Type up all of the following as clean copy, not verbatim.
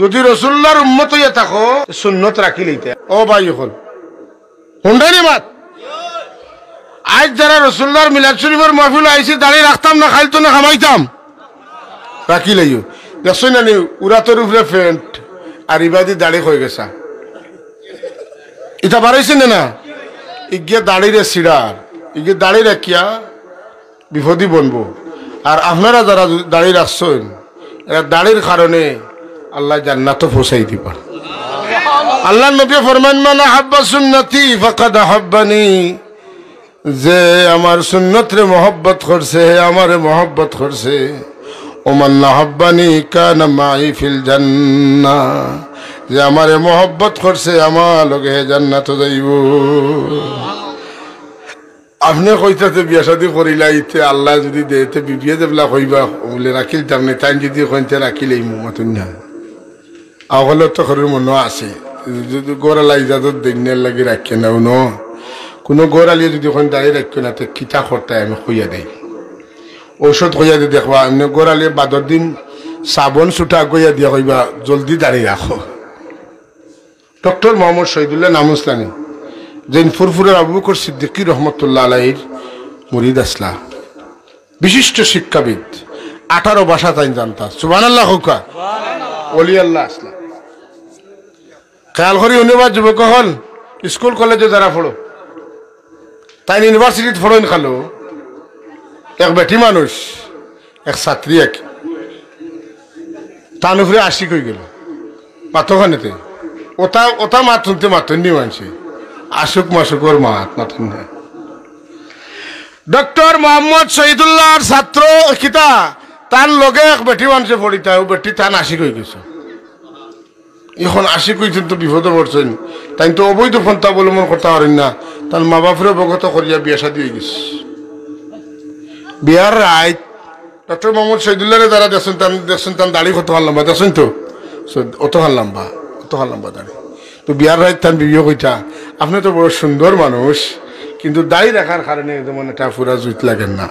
যদি রসুল্লাহর উম্মত হইয়া থাকো সুন্নত রাখি লইতে। ও ভাই হল হুন্ডানি মাত আজ যারা রসুল্লাহর মিলাদ শরীফের মাহফিল আইসি দাঁড়িয়ে রাখতাম না, খাইতো না, খামাইতাম, রাখি লইও। দেখছো না নি উড়াতর উপরে ফ্যান্ট আর ইবাদি দাড়ি হয়ে গেছা, এটা বাড়াইছে না ইগিয়ে দাড়িরে সিড়ার ইগিয়ে দাড়ি রাখিয়া বিপদই বনবো। আর আপনারা যারা দাড়ি রাখছেন এরা দাড়ির কারণে আল্লাহ জান্নাতও পৌঁছাই দিবা। আল্লাহ নবী ফরমান মান আহাব্বা সুন্নতি ফাকাদ আহাব্বানি, যে আমার সুন্নতরে মহব্বত করছে আমারে মহব্বত করছে। ওমান আহাব্বানি কানা মাই ফিল জান্নাহ, যে আমারে মহব্বত করছে আমার লগে জান্নাতে যাইব। আপনি কইতাতে বিয়া শাদী করিলাইতে আল্লাহ যদি দেতে বিবিয়ে দেবলা কইবা বলে রাখিলতাম না, তাই যদি কইতে রাখিলেই মতন না। আগলে তো ঘরের মনে আছে যদি গোড়ালা ইজাজত দিনের লাগে রাখে না ন, কোনো গোড়ালিয়ে যদি ওখানে দাঁড়িয়ে রাখে না তো কিতা খরটায় আমি খুঁয়া দেয়, ঔষধ খুঁয়া দিয়ে দেখবা। এমনি গোড়ালিয়ে বাদর দিন সাবন ছুটা গইয়া দিয়া কইবা জলদি দাঁড়িয়ে রাখো। ডক্টর মোহাম্মদ শহীদুল্লাহ নামুস্তানি যেন ফুরফুরের আবু বকর সিদ্দিকী রহমতুল্লাহ আলাইহির মুরিদ আসলা, বিশিষ্ট শিক্ষাবিদ, 18 ভাষা তাই জানতা। সুবহানাল্লাহ হুকা ওলি আল্লাহ আসলা। খেয়াল করি অনুবাদ যুবক হল স্কুল কলেজে যারা পড়ো তাই ইউনিভার্সিটিতে পড়েন খালো, এক বেটি মানুষ এক ছাত্রী এক তার উপরে আশিক হয়ে গেল মাতখানেতে। ওটা ওটা মাত শুনতে মাতন্নি মানছে আশুক মাসুকর মাত মাতন। ডক্টর মোহাম্মদ শহীদুল্লাহর ছাত্র কিতা তার লগে এক বেটি মানুষে পড়িতা, ও বেটি তান আশিক হয়ে গেছে। এখন আশিক হয়েছেন তো বিপদে পড়ছেন, তাই তো অবৈধ পন্থা অবলম্বন করতে পারেন না, তার মা বাপরে অবগত করিয়া বিয়া শাদী হয়ে গেছে। বিয়ার রায় ডক্টর মোহাম্মদ শহীদুল্লাহরে যারা দেখছেন তার দাড়ি কত হার লম্বা দেখছেন তো, অত হার লম্বা দাড়ি। তো বিয়ার রায় তার বিয়ে কইটা আপনি তো বড় সুন্দর মানুষ, কিন্তু দাড়ি রাখার কারণে যেমন এটা পুরা জুত লাগেন না,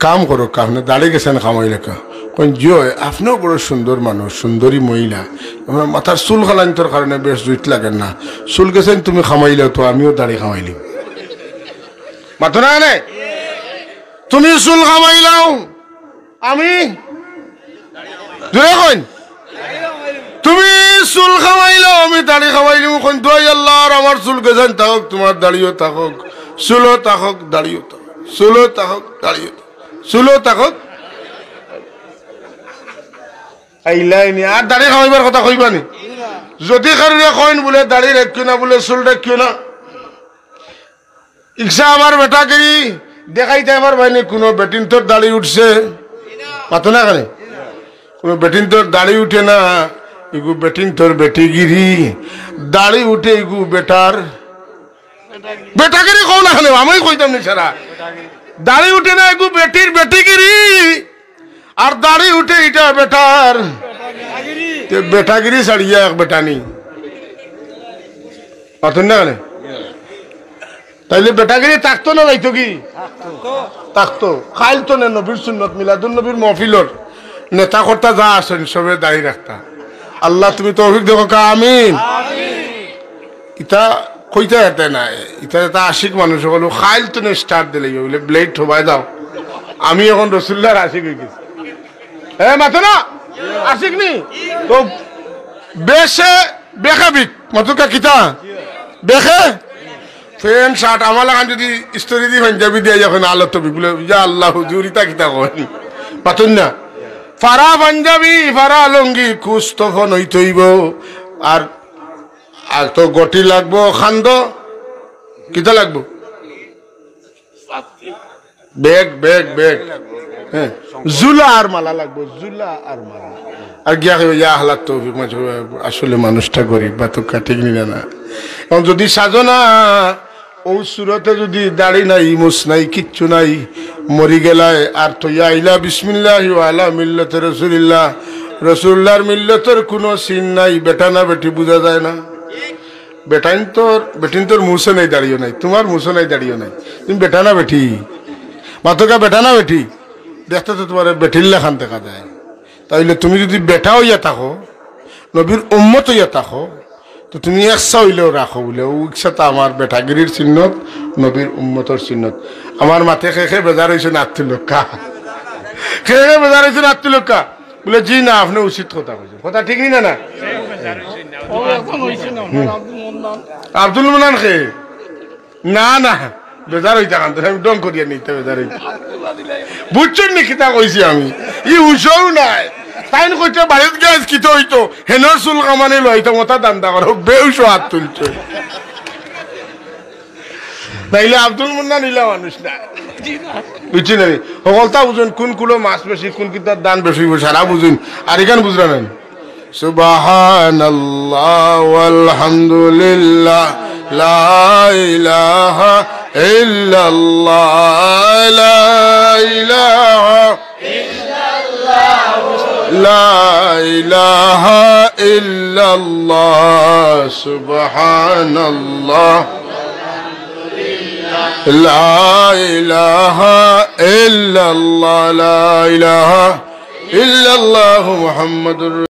কাম করো আপনি দাড়ি গেছেন খামাই লেখা কই জিও আপনিও বড় সুন্দর মানুষ, সুন্দরী মহিলা, আমার মাথার চুল খালানিতর কারণে বেশ জুত লাগেন না, চুল গেছেন তুমি খামাইলেও তো আমিও দাড়ি খামাইলিম। মাথো না নে তুমি চুল খামাইলাও আমি জোরে কইন, তুমি চুল খামাইলাও আমি দাড়ি খামাইলিম। কোন দোয়াই আল্লাহ আমার চুল গেছেন থাকুক, তোমার দাড়িও থাকুক, চুলও থাকুক, দাড়িও থাকুক, চুলও থাকুক, দাড়িও চুলও থাকুক। আইলাইনি আর দাড়ি খামাইবার কথা কইবানি, যদি কারণে কইন বলে দাড়ি রাখিও না, বলে চুল রাখিও না। ইচ্ছা আমার বেটাগিরি দেখাইতে আমার ভাইনি কোনো বেটিন তোর দাড়ি উঠছে পাতো না কেন, কোনো বেটিন তোর দাড়ি উঠে না, এগু বেটিন তোর বেটিগিরি দাড়ি উঠে এগু বেটার বেটাগিরি কও না কেন, আমি কইতাম নি সারা দাড়ি উঠে না এগু বেটির বেটিগিরি, আর দাড়ি উঠে এটা বেটার বেটাগিরি ছাড়িয়া এক বেটানি পাতুন না কেন। তাইলে বেটাগিরি থাকতো না যাইতো কি থাকতো, খাইল তো না নবীর সুন্নত মিলাদুন নবীর মহফিলর নেতা কর্তা যা আসেন সবে দাড়ি রাখতা। আল্লাহ তুমি তৌফিক দেখো কা আমিন। ইটা কইতা এতে না, ইটা এটা আশিক মানুষ হলো খাইল তো স্টার্ট দিলে বলে ব্লেড ঠোবাই দাও, আমি এখন রসুল্লাহর আশিক হয়ে গেছি। মাতো না আশিক নি তো বেশে বেখাবিক মাতুকা কিতা বেখে ফ্যান শার্ট আমার লাগান যদি স্টোরি দি পাঞ্জাবি দিয়ে যখন আলো তবি বলে যা আল্লাহ হুজুরিতা কিতা কই পাতুন না ফারা পাঞ্জাবি ফারা লঙ্গি কুছ তখন হইতইব, আর আর তো গটি লাগবো খান্দ কিতা লাগবো ব্যাগ ব্যাগ ব্যাগ, হ্যাঁ জুলা আর মালা লাগবো, জুলা আর মালা। আর গিয়া ইয়া আল্লাহ তৌফিক, আসলে মানুষটা গরিব বা তো কাটিক নিলে না। এখন যদি সাজনা ও সুরতে যদি দাড়ি নাই মুছ নাই কিচ্ছু নাই মরি গেলায়, আর তো আইলা বিসমিল্লাহি ওয়া আলা মিল্লাতি রাসূলিল্লাহ, রাসূলুল্লাহর মিল্লাতের কোনো সিন নাই, বেটা না বেটি বোঝা যায় না। বেটিন তোর মুছে নাই দাঁড়িয়ে নাই, তোমার মুছে নাই দাঁড়িয়ে নাই, তুমি বেটা না বেটি মাতকা বেটা না বেটি দেখতে তো তোমার বেটির লেখান দেখা যায়। তাইলে তুমি যদি বেটা হইয়া থাকো নবীর উম্মত হইয়া থাকো তো তুমি একশা হইলেও রাখো বলে ও ইচ্ছাটা আমার বেটাগিরির চিহ্নত নবীর উম্মতর চিহ্নত আমার মাথে খেয়ে বেজার হয়েছে আত্মীয়কা খেয়ে বেজার হয়েছে আত্মীয়কা বলে জি না আপনি উচিত কথা বলছেন কথা ঠিকই না না আব্দুল মন্নান খে না না বেজার হইতে কান্ত আমি ডং করিয়া নিতে বেজার হইতে বুঝছেন নি কিতা কইছি আমি ই উৎসও নাই তাই কইতে বাড়িত গ্যাস কিতে হইতো হেনর চুল কামানে লইতো মতা দান্দা করো বেউস হাত তুলছে নাইলে আব্দুল মুন্না নিলা মানুষ না বুঝছি না সকলটা বুঝুন কোন কুলো মাছ বেশি কোন কিতার দান বেশি সারা বুঝুন আর এখান বুঝরা নেন সুবহানাল্লাহ ওয়ালহামদুলিল্লাহ লা ইলাহা ইল্লাল্লাহ লা ইলাহা লা ইলাহা ইল্লাল্লাহ সুবহানাল্লাহ লা ইলাহা ইল্লাল্লাহ লা ইলাহা ইল্লাল্লাহ মুহাম্মাদুর